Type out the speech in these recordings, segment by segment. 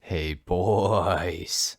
Hey boys,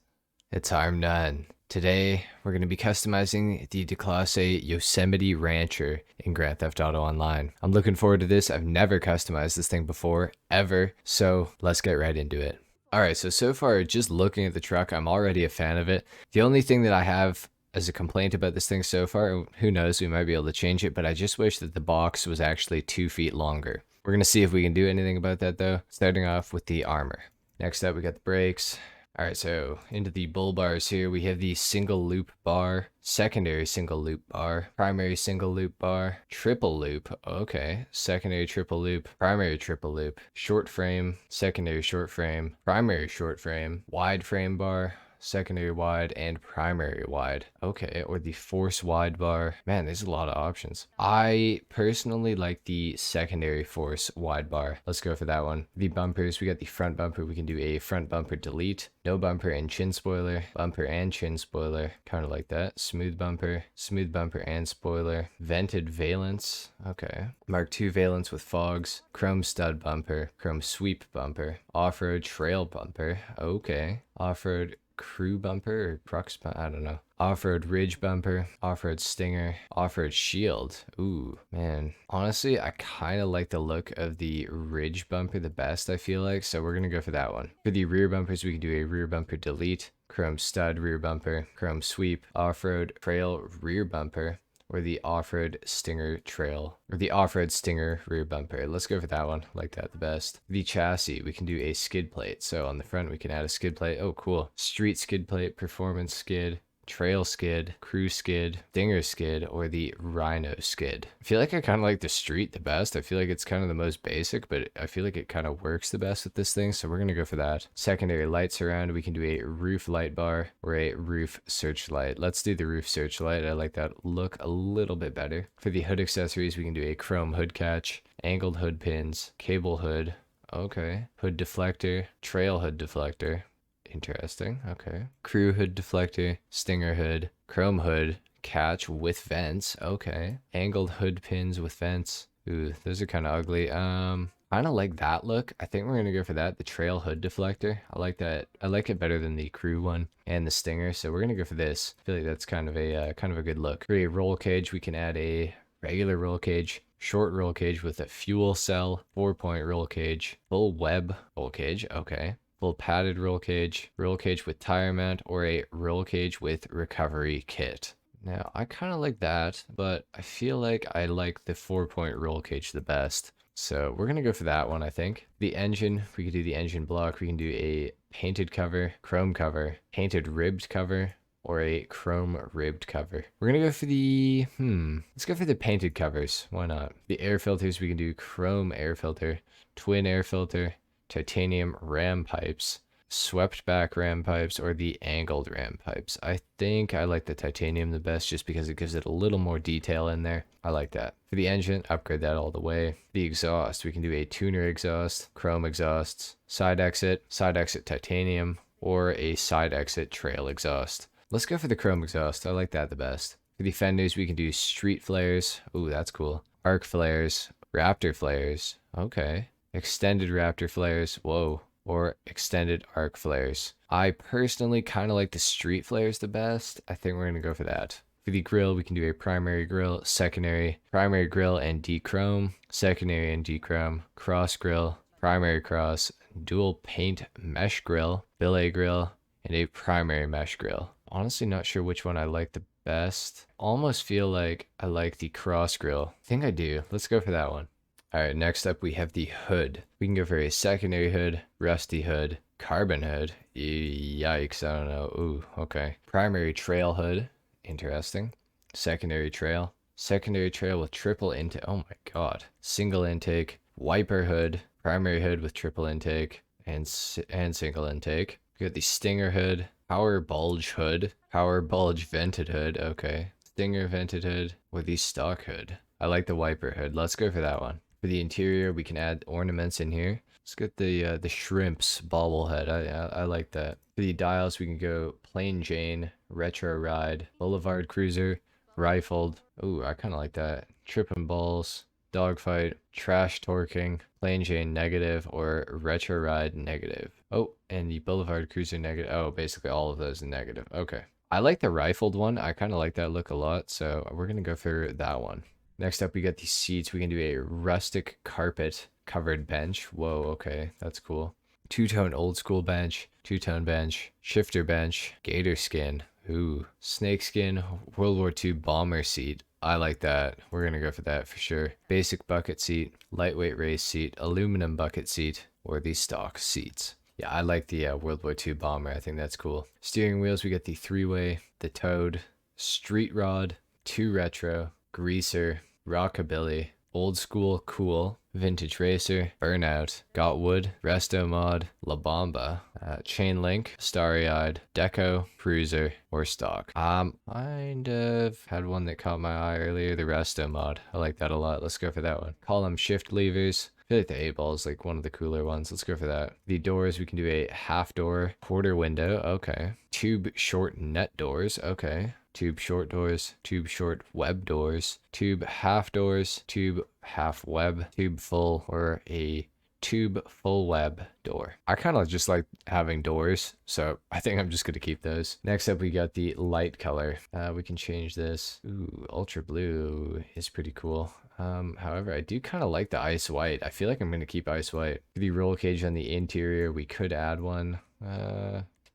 it's HarmNone. Today, we're going to be customizing the Declasse Yosemite Rancher in Grand Theft Auto Online. I'm looking forward to this. I've never customized this thing before, ever, so let's get right into it. Alright, so far, just looking at the truck, I'm already a fan of it. The only thing that I have as a complaint about this thing so far, who knows, we might be able to change it, but I just wish that the box was actually 2 feet longer. We're going to see if we can do anything about that though, starting off with the armor. Next up, we got the brakes. All right, so into the bull bars here, we have the single loop bar, secondary single loop bar, primary single loop bar, triple loop, okay, secondary triple loop, primary triple loop, short frame, secondary short frame, primary short frame, wide frame bar, secondary wide, and primary wide. Okay, or the force wide bar. Man, there's a lot of options. I personally like the secondary force wide bar. Let's go for that one. The bumpers, we got the front bumper. We can do a front bumper delete, no bumper and chin spoiler, bumper and chin spoiler, kind of like that. Smooth bumper and spoiler, vented valence. Okay, Mark II valence with fogs, chrome stud bumper, chrome sweep bumper, off-road trail bumper. Okay, off-road crew bumper or crux, I don't know. Off-road ridge bumper, off-road stinger, off-road shield. Ooh, man. Honestly, I kind of like the look of the ridge bumper the best, I feel like, so we're gonna go for that one. For the rear bumpers, we can do a rear bumper delete, chrome stud rear bumper, chrome sweep, off-road trail rear bumper, or the off-road stinger trail, or the off-road stinger rear bumper. Let's go for that one. Like that the best. The chassis, we can do a skid plate. So on the front, we can add a skid plate. Oh, cool. Street skid plate, performance skid, trail skid, crew skid, stinger skid, or the rhino skid. I feel like I kind of like the street the best. I feel like it's kind of the most basic, but I feel like it kind of works the best with this thing, so we're gonna go for that. Secondary lights around, we can do a roof light bar or a roof searchlight. Let's do the roof searchlight. I like that look a little bit better. For the hood accessories, we can do a chrome hood catch, angled hood pins, cable hood, okay, hood deflector, trail hood deflector. Interesting. Okay. Crew hood deflector, stinger hood, chrome hood, catch with vents. Okay. Angled hood pins with vents. Ooh, those are kind of ugly. Kind of like that look. I think we're gonna go for that. The trail hood deflector. I like that. I like it better than the crew one and the stinger. So we're gonna go for this. I feel like that's kind of a good look. For a roll cage, we can add a regular roll cage, short roll cage with a fuel cell, 4-point roll cage, full web roll cage. Okay. Full padded roll cage with tire mount, or a roll cage with recovery kit. Now, I kind of like that, but I feel like I like the 4-point roll cage the best. So we're going to go for that one, I think. The engine, we could do the engine block. We can do a painted cover, chrome cover, painted ribbed cover, or a chrome ribbed cover. We're going to go for the, let's go for the painted covers. Why not? The air filters, we can do chrome air filter, twin air filter, titanium ram pipes, swept back ram pipes, or the angled ram pipes. I think I like the titanium the best just because it gives it a little more detail in there. I like that. For the engine, upgrade that all the way. The exhaust, we can do a tuner exhaust, chrome exhausts, side exit titanium, or a side exit trail exhaust. Let's go for the chrome exhaust. I like that the best. For the fenders, we can do street flares. Ooh, that's cool. Arc flares, raptor flares. Okay. Extended raptor flares, whoa, or extended arc flares. I personally kind of like the street flares the best. I think we're going to go for that. For the grill, we can do a primary grill, secondary, primary grill and dechrome, secondary and dechrome, cross grill, primary cross, dual paint mesh grill, billet grill, and a primary mesh grill. Honestly, not sure which one I like the best. Almost feel like I like the cross grill. I think I do. Let's go for that one. All right, next up we have the hood. We can go for a secondary hood, rusty hood, carbon hood. Yikes, I don't know. Ooh, okay. Primary trail hood. Interesting. Secondary trail with triple intake. Oh my god. Single intake, wiper hood, primary hood with triple intake, and single intake. We got the stinger hood, power bulge vented hood. Okay. Stinger vented hood with the stock hood. I like the wiper hood. Let's go for that one. For the interior, we can add ornaments in here. Let's get the shrimps bobblehead. I like that. For the dials, we can go plain Jane, retro ride, boulevard cruiser, rifled. Ooh, I kind of like that. Tripping balls, dogfight, trash torquing, plain Jane negative, or retro ride negative. Oh, and the Boulevard Cruiser negative. Oh, basically all of those are negative. Okay. I like the rifled one. I kind of like that look a lot, so we're gonna go for that one. Next up, we got the seats. We can do a rustic carpet covered bench. Whoa, okay, that's cool. Two-tone old school bench, two-tone bench, shifter bench, gator skin. Ooh, snakeskin, World War II bomber seat. I like that. We're gonna go for that for sure. Basic bucket seat, lightweight race seat, aluminum bucket seat, or the stock seats. Yeah, I like the World War II bomber. I think that's cool. Steering wheels, we get the three-way, the Toad, street rod, two retro, greaser, rockabilly, old school cool, vintage racer, burnout, got wood, resto mod, La Bamba, chain link, starry eyed, deco, cruiser, or stock. Kind of had one that caught my eye earlier, the resto mod. I like that a lot. Let's go for that one. Column shift levers. I feel like the 8-ball is like one of the cooler ones. Let's go for that. The doors, we can do a half door, quarter window. Okay. Tube short net doors. Okay. Tube short doors, tube short web doors, tube half doors, tube half web, tube full, or a tube full web door. I kind of just like having doors, so I think I'm just going to keep those. Next up, we got the light color. We can change this. Ooh, ultra blue is pretty cool. However, I do kind of like the ice white. I feel like I'm going to keep ice white. The roll cage on the interior, we could add one.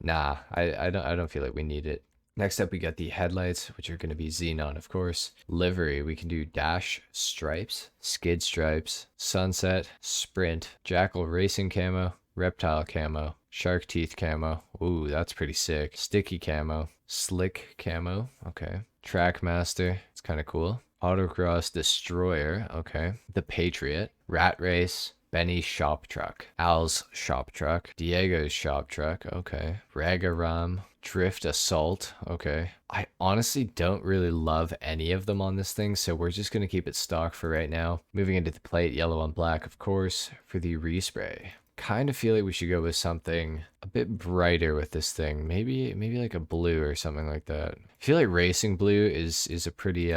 Nah, I don't feel like we need it. Next up, we got the headlights, which are going to be xenon, of course. Livery, we can do dash stripes, skid stripes, sunset, sprint, jackal racing camo, reptile camo, shark teeth camo. Ooh, that's pretty sick. Sticky camo, slick camo. Okay. Trackmaster, it's kind of cool. Autocross destroyer. Okay. The Patriot, rat race, Benny's shop truck, Al's shop truck, Diego's shop truck, okay. Ragaram, Drift Assault, okay. I honestly don't really love any of them on this thing, so we're just gonna keep it stock for right now. Moving into the plate, yellow on black, of course. For the respray, kind of feel like we should go with something a bit brighter with this thing. Maybe like a blue or something like that. I feel like racing blue is a pretty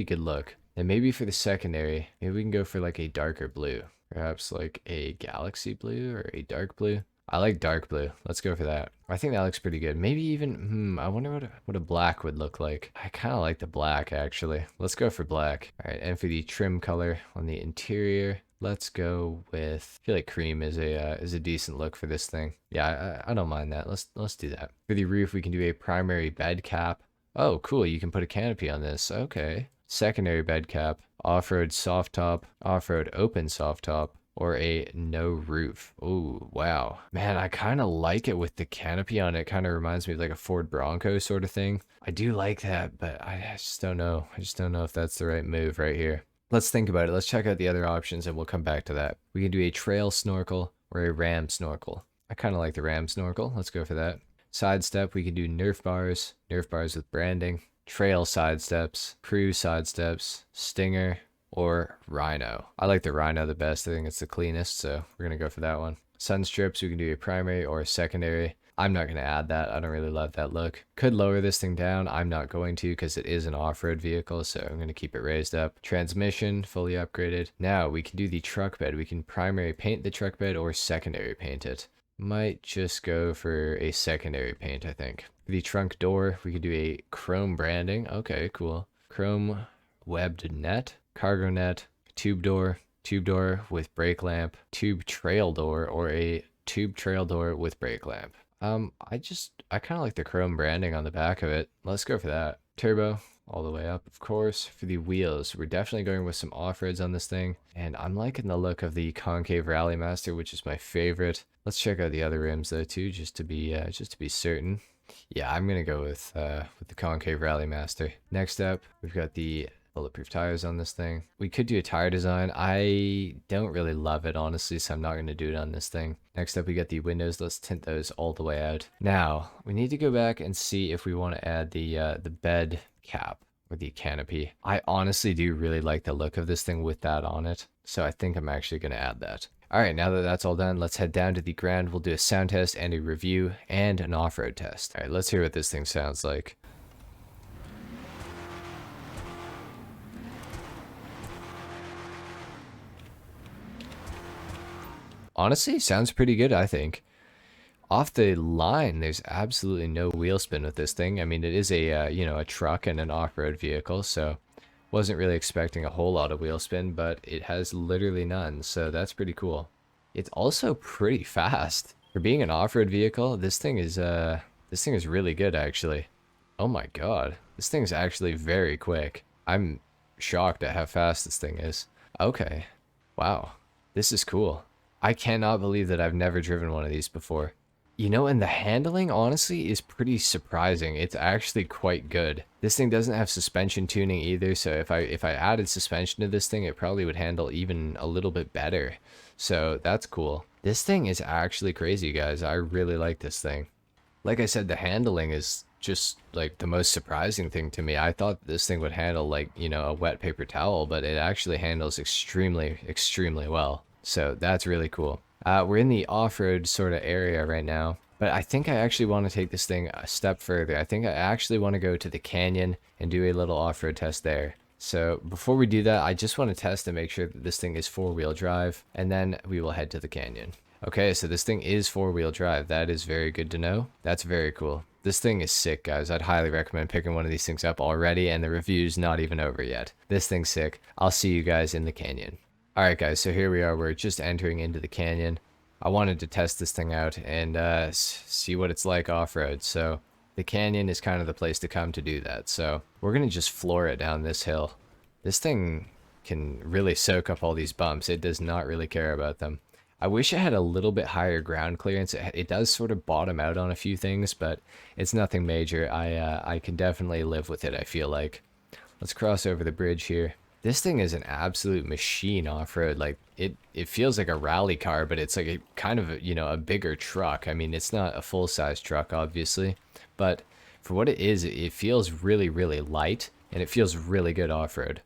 good look. And maybe for the secondary, maybe we can go for like a darker blue. Perhaps like a galaxy blue or a dark blue. I like dark blue. Let's go for that. I think that looks pretty good. Maybe even, I wonder what a black would look like. I kind of like the black, actually. Let's go for black. All right, and for the trim color on the interior, let's go with, I feel like cream is a decent look for this thing. Yeah, I don't mind that. Let's do that. For the roof, we can do a primary bed cap. Oh, cool. You can put a canopy on this. Okay. Secondary bed cap, off-road soft top, off-road open soft top, or a no roof. Oh, wow. Man, I kind of like it with the canopy on it. Kind of reminds me of like a Ford Bronco sort of thing. I do like that, but I just don't know. I just don't know if that's the right move right here. Let's think about it. Let's check out the other options and we'll come back to that. We can do a trail snorkel or a ram snorkel. I kind of like the ram snorkel. Let's go for that. Side step, we can do Nerf bars with branding. Trail side steps, crew side steps, stinger, or rhino. I like the rhino the best. I think it's the cleanest, so we're gonna go for that one. Sun strips, we can do a primary or a secondary. I'm not gonna add that. I don't really love that look. Could lower this thing down. I'm not going to because it is an off-road vehicle, so I'm gonna keep it raised up. Transmission, fully upgraded. Now we can do the truck bed. We can primary paint the truck bed or secondary paint it. Might just go for a secondary paint, I think. For the trunk door, we could do a chrome branding. Okay, cool. Chrome webbed net, cargo net, tube door with brake lamp, tube trail door, or a tube trail door with brake lamp. I kind of like the chrome branding on the back of it. Let's go for that. Turbo, all the way up, of course. For the wheels, we're definitely going with some off-roads on this thing, and I'm liking the look of the concave Rally Master, which is my favorite. Let's check out the other rims though too, just to be certain. Yeah, I'm gonna go with the concave Rally Master. Next up, we've got the Bulletproof Tires on this thing. We could do a tire design. I don't really love it, honestly, so I'm not gonna do it on this thing. Next up, we got the windows. Let's tint those all the way out. Now, we need to go back and see if we want to add the bed cap or the canopy. I honestly do really like the look of this thing with that on it, so I think I'm actually gonna add that. All right, now that that's all done, let's head down to the ground. We'll do a sound test and a review and an off-road test. All right, let's hear what this thing sounds like. Honestly, sounds pretty good, I think. Off the line, there's absolutely no wheel spin with this thing. I mean, it is a you know, a truck and an off-road vehicle, so wasn't really expecting a whole lot of wheel spin, but it has literally none, so that's pretty cool. It's also pretty fast. For being an off-road vehicle, this thing is really good actually. Oh my god. This thing's actually very quick. I'm shocked at how fast this thing is. Okay. Wow. This is cool. I cannot believe that I've never driven one of these before. You know, and the handling, honestly, is pretty surprising. It's actually quite good. This thing doesn't have suspension tuning either, so if I added suspension to this thing, it probably would handle even a little bit better. So that's cool. This thing is actually crazy, guys. I really like this thing. Like I said, the handling is just like the most surprising thing to me. I thought this thing would handle like, you know, a wet paper towel, but it actually handles extremely, extremely well. So that's really cool. We're in the off-road sort of area right now, but I think I actually want to take this thing a step further. I think I actually want to go to the canyon and do a little off-road test there. So before we do that, I just want to test and make sure that this thing is four-wheel drive, and then we will head to the canyon. Okay, so this thing is four-wheel drive. That is very good to know. That's very cool. This thing is sick, guys. I'd highly recommend picking one of these things up already, and the review's not even over yet. This thing's sick. I'll see you guys in the canyon. Alright guys, so here we are. We're just entering into the canyon. I wanted to test this thing out and see what it's like off-road. So the canyon is kind of the place to come to do that. So we're going to just floor it down this hill. This thing can really soak up all these bumps. It does not really care about them. I wish it had a little bit higher ground clearance. It does sort of bottom out on a few things, but it's nothing major. I can definitely live with it, I feel like. Let's cross over the bridge here. This thing is an absolute machine off-road. Like it feels like a rally car, but it's like a kind of a, you know, a bigger truck. I mean, it's not a full-size truck, obviously, but for what it is, it feels really, really light, and it feels really good off-road.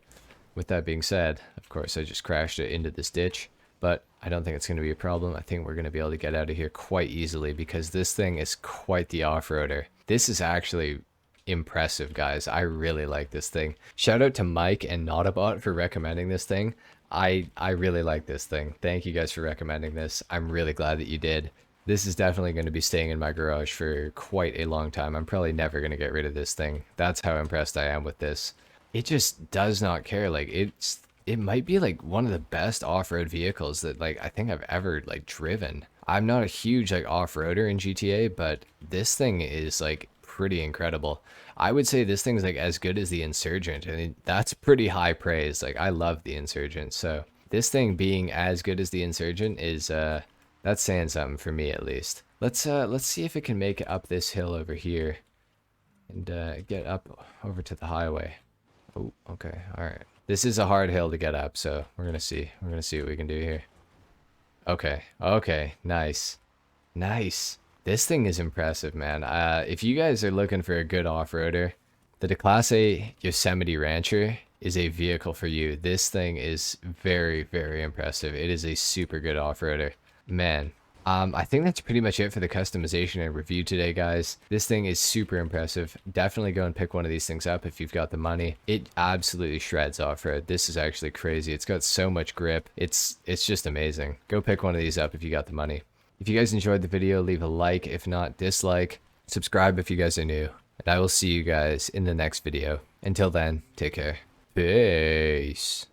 With that being said, of course, I just crashed it into this ditch, but I don't think it's going to be a problem. I think we're going to be able to get out of here quite easily because this thing is quite the off-roader. This is actually impressive, guys. I really like this thing. Shout out to Mike and Notabot for recommending this thing. I really like this thing. Thank you guys for recommending this. I'm really glad that you did. This is definitely going to be staying in my garage for quite a long time. I'm probably never going to get rid of this thing. That's how impressed I am with this. It just does not care. Like it might be like one of the best off-road vehicles that like I think I've ever like driven. I'm not a huge like off-roader in GTA, but this thing is like pretty incredible. I would say this thing's like as good as the Insurgent, and that's pretty high praise. Like I love the Insurgent, so this thing being as good as the Insurgent is that's saying something for me at least. Let's see if it can make it up this hill over here and get up over to the highway. Oh, okay, all right. This is a hard hill to get up, so we're gonna see what we can do here. Okay, okay, nice, nice. This thing is impressive, man. If you guys are looking for a good off-roader, the Declasse Yosemite Rancher is a vehicle for you. This thing is very, very impressive. It is a super good off-roader. Man, I think that's pretty much it for the customization and review today, guys. This thing is super impressive. Definitely go and pick one of these things up if you've got the money. It absolutely shreds off-road. This is actually crazy. It's got so much grip. It's just amazing. Go pick one of these up if you got the money. If you guys enjoyed the video, leave a like. If not, dislike. Subscribe if you guys are new. And I will see you guys in the next video. Until then, take care. Peace.